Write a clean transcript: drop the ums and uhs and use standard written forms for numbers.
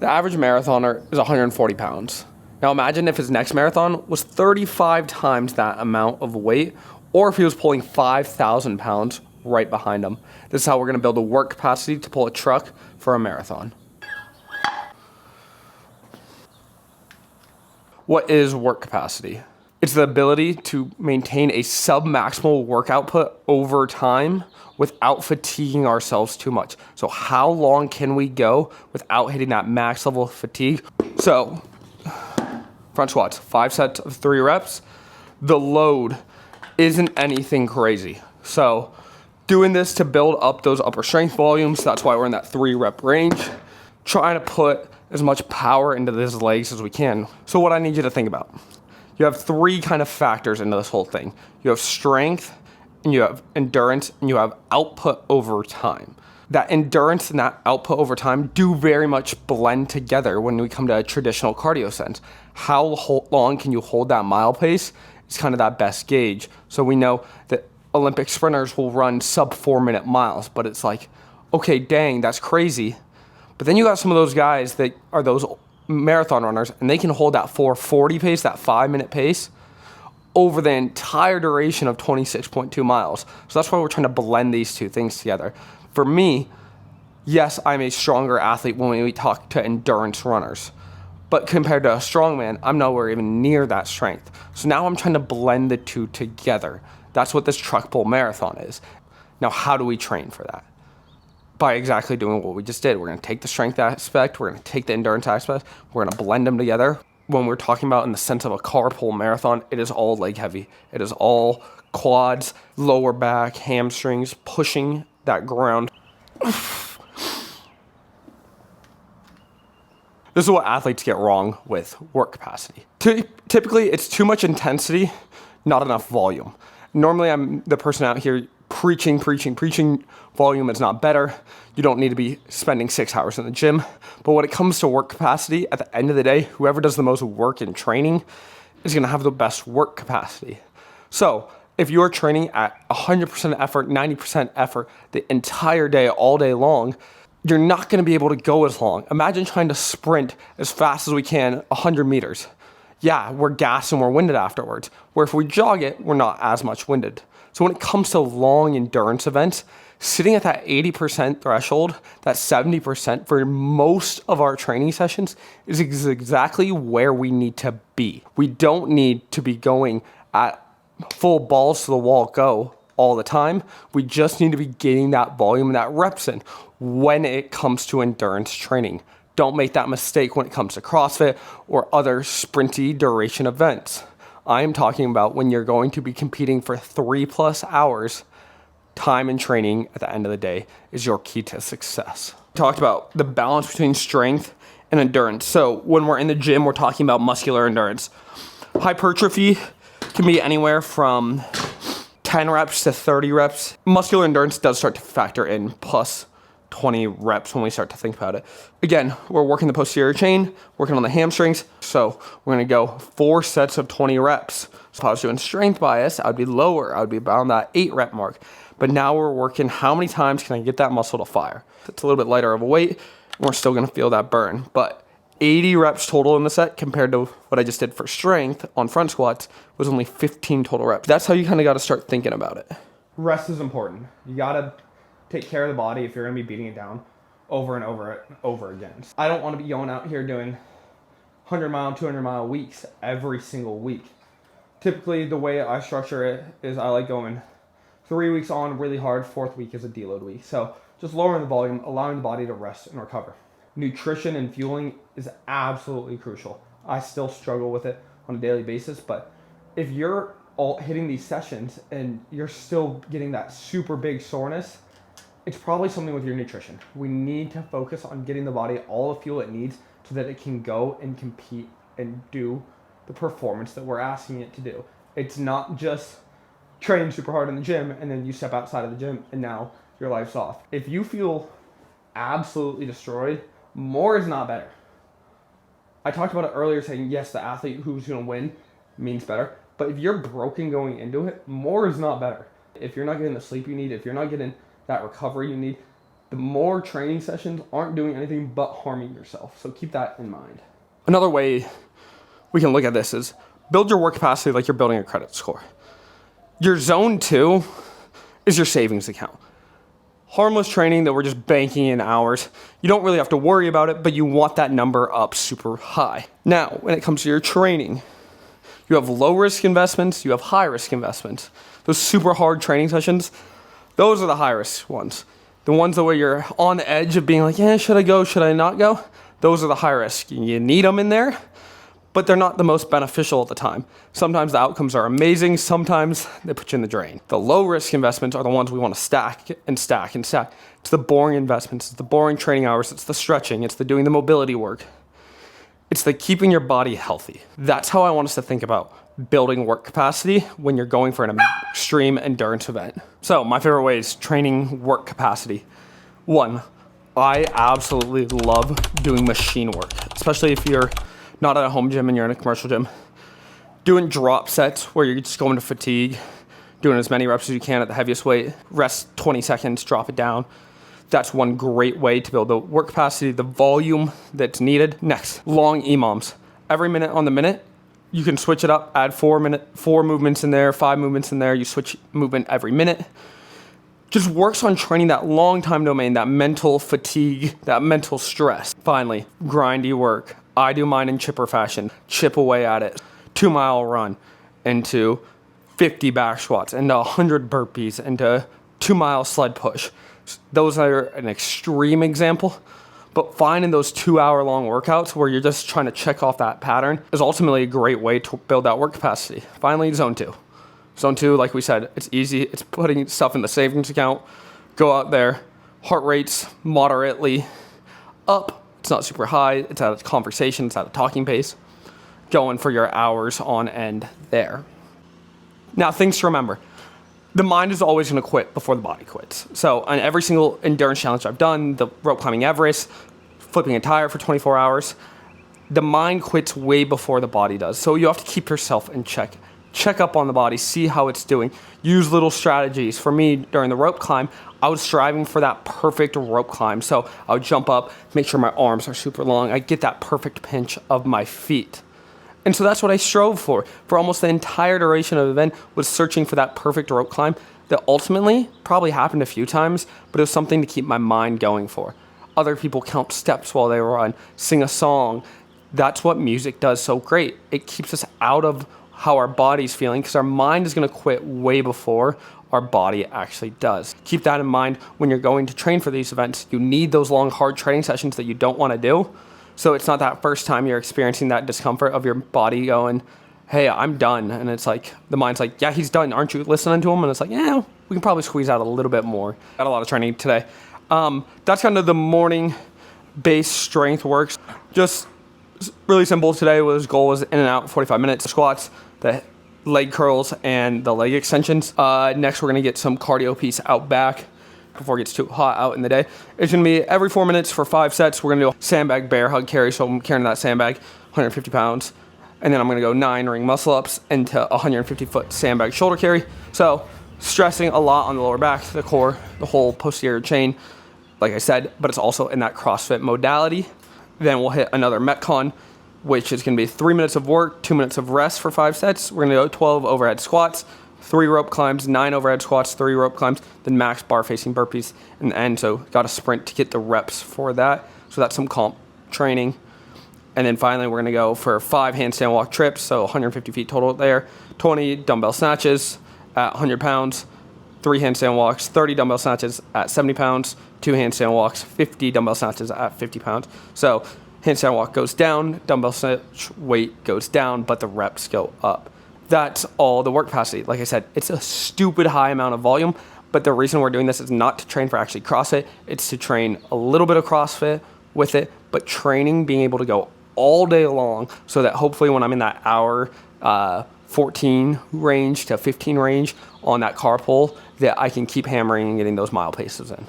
The average marathoner is 140 pounds. Now imagine if his next marathon was 35 times that amount of weight, or if he was pulling 5,000 pounds right behind him. This is how we're going to build a work capacity to pull a truck for a marathon. What is work capacity? It's the ability to maintain a sub-maximal work output over time without fatiguing ourselves too much. So how long can we go without hitting that max level of fatigue? So front squats, 5 sets of 3 reps. The load isn't anything crazy. So doing this to build up those upper strength volumes, that's why we're in that 3 rep range. Trying to put as much power into these legs as we can. So what I need you to think about, you have 3 kind of factors into this whole thing. You have strength, and you have endurance, and you have output over time. That endurance and that output over time do very much blend together when we come to a traditional cardio sense. How long can you hold that mile pace is kind of that best gauge. So we know that Olympic sprinters will run sub 4-minute miles, but it's like, okay, dang, that's crazy. But then you got some of those guys that are those marathon runners, and they can hold that 4:40 pace, that 5-minute pace, over the entire duration of 26.2 miles. So that's why we're trying to blend these two things together. For me, yes, I'm a stronger athlete when we talk to endurance runners. But compared to a strongman, I'm nowhere even near that strength. So now I'm trying to blend the two together. That's what this truck pull marathon is. Now, how do we train for that? By exactly doing what we just did. We're going to take the strength aspect, we're going to take the endurance aspect, we're going to blend them together. When we're talking about in the sense of a car pull marathon, it is all leg heavy. It is all quads, lower back, hamstrings, pushing that ground. This is what athletes get wrong with work capacity. Typically, it's too much intensity, not enough volume. Normally, I'm the person out here preaching. Volume is not better. You don't need to be spending 6 hours in the gym. But when it comes to work capacity, at the end of the day, whoever does the most work in training is going to have the best work capacity. So if you're training at 100% effort, 90% effort the entire day, all day long, you're not going to be able to go as long. Imagine trying to sprint as fast as we can 100 meters. Yeah, we're gassed and we're winded afterwards. Where if we jog it, we're not as much winded. So when it comes to long endurance events, sitting at that 80% threshold, that 70% for most of our training sessions is exactly where we need to be. We don't need to be going at full balls to the wall go all the time. We just need to be getting that volume and that reps in when it comes to endurance training. Don't make that mistake when it comes to CrossFit or other sprinty duration events. I am talking about when you're going to be competing for 3+ hours. Time and training at the end of the day is your key to success. We talked about the balance between strength and endurance. So when we're in the gym, we're talking about muscular endurance. Hypertrophy can be anywhere from 10 reps to 30 reps. Muscular endurance does start to factor in plus 20 reps when we start to think about it. Again, we're working the posterior chain, working on the hamstrings. So we're going to go 4 sets of 20 reps. So if I was doing strength bias, I would be lower. I would be around that 8 rep mark. But now we're working how many times can I get that muscle to fire? It's a little bit lighter of a weight, and we're still going to feel that burn. But 80 reps total in the set compared to what I just did for strength on front squats was only 15 total reps. That's how you kind of got to start thinking about it. Rest is important. You got to take care of the body if you're going to be beating it down over and over again. I don't want to be going out here doing 100-mile, 200-mile weeks every single week. Typically, the way I structure it is I like going 3 weeks on really hard, 4th week is a deload week. So just lowering the volume, allowing the body to rest and recover. Nutrition and fueling is absolutely crucial. I still struggle with it on a daily basis, but if you're all hitting these sessions and you're still getting that super big soreness, it's probably something with your nutrition. We need to focus on getting the body all the fuel it needs so that it can go and compete and do the performance that we're asking it to do. It's not just train super hard in the gym and then you step outside of the gym and now your life's off. If you feel absolutely destroyed, more is not better. I talked about it earlier saying, yes, the athlete who's going to win means better, but if you're broken going into it, more is not better. If you're not getting the sleep you need, if you're not getting that recovery you need, The more training sessions aren't doing anything but harming yourself. So keep that in mind. Another way we can look at this is build your work capacity like you're building a credit score. Your zone 2 is your savings account. Harmless training that we're just banking in hours. You don't really have to worry about it, but you want that number up super high. Now, when it comes to your training, you have low risk investments, you have high risk investments. Those super hard training sessions, those are the high risk ones. The ones where you're on the edge of being like, yeah, should I go, should I not go? Those are the high risk. You need them in there, but they're not the most beneficial at the time. Sometimes the outcomes are amazing, sometimes they put you in the drain. The low risk investments are the ones we want to stack and stack and stack. It's the boring investments, it's the boring training hours, it's the stretching, it's the doing the mobility work. It's the keeping your body healthy. That's how I want us to think about building work capacity when you're going for an extreme endurance event. So my favorite way is training work capacity. 1, I absolutely love doing machine work, especially if you're not at a home gym and you're in a commercial gym. Doing drop sets where you're just going to fatigue, doing as many reps as you can at the heaviest weight, rest 20 seconds, drop it down. That's one great way to build the work capacity, the volume that's needed. Next, long EMOMs. Every minute on the minute, you can switch it up, add 4 movements in there, 5 movements in there. You switch movement every minute. Just works on training that long time domain, that mental fatigue, that mental stress. Finally, grindy work. I do mine in chipper fashion. Chip away at it. 2-mile run into 50 back squats, into 100 burpees, into 2-mile sled push. Those are an extreme example, but finding those 2-hour-long workouts where you're just trying to check off that pattern is ultimately a great way to build that work capacity. Finally, zone 2. Zone 2, like we said, it's easy. It's putting stuff in the savings account. Go out there, heart rate's moderately up. It's not super high. It's at a conversation. It's at a talking pace. Going for your hours on end there. Now, things to remember. The mind is always going to quit before the body quits. So on every single endurance challenge I've done, the rope climbing Everest, flipping a tire for 24 hours, the mind quits way before the body does. So you have to keep yourself in check. Check up on the body, see how it's doing. Use little strategies. For me, during the rope climb, I was striving for that perfect rope climb. So I would jump up, make sure my arms are super long. I get that perfect pinch of my feet. And so that's what I strove for almost the entire duration of the event, was searching for that perfect rope climb that ultimately probably happened a few times, but it was something to keep my mind going for. Other people count steps while they run, sing a song. That's what music does so great. It keeps us out of how our body's feeling, because our mind is going to quit way before our body actually does. Keep that in mind when you're going to train for these events. You need those long, hard training sessions that you don't want to do. So it's not that first time you're experiencing that discomfort of your body going, hey, I'm done. And it's like, the mind's like, yeah, he's done. Aren't you listening to him? And it's like, yeah, we can probably squeeze out a little bit more. Got a lot of training today. That's kind of the morning base strength works. Just really simple today. Goal was in and out 45 minutes. Squats, the leg curls, and the leg extensions. Next, we're going to get some cardio piece out back before it gets too hot out in the day. It's going to be every 4 minutes for 5 sets. We're going to do a sandbag bear hug carry. So I'm carrying that sandbag, 150 pounds. And then I'm going to go 9 ring muscle ups into 150 foot sandbag shoulder carry. So stressing a lot on the lower back, the core, the whole posterior chain, like I said, but it's also in that CrossFit modality. Then we'll hit another Metcon, which is going to be 3 minutes of work, 2 minutes of rest for 5 sets. We're going to go 12 overhead squats, 3 rope climbs, 9 overhead squats, 3 rope climbs, then max bar facing burpees in the end. So got a sprint to get the reps for that. So that's some comp training. And then finally, we're going to go for 5 handstand walk trips, so 150 feet total there, 20 dumbbell snatches at 100 pounds, 3 handstand walks, 30 dumbbell snatches at 70 pounds, 2 handstand walks, 50 dumbbell snatches at 50 pounds. So handstand walk goes down, dumbbell snatch weight goes down, but the reps go up. That's all the work capacity. Like I said, it's a stupid high amount of volume, but the reason we're doing this is not to train for actually CrossFit. It's to train a little bit of CrossFit with it, but training, being able to go all day long, so that hopefully when I'm in that hour 14 range to 15 range on that car pull, that I can keep hammering and getting those mile paces in.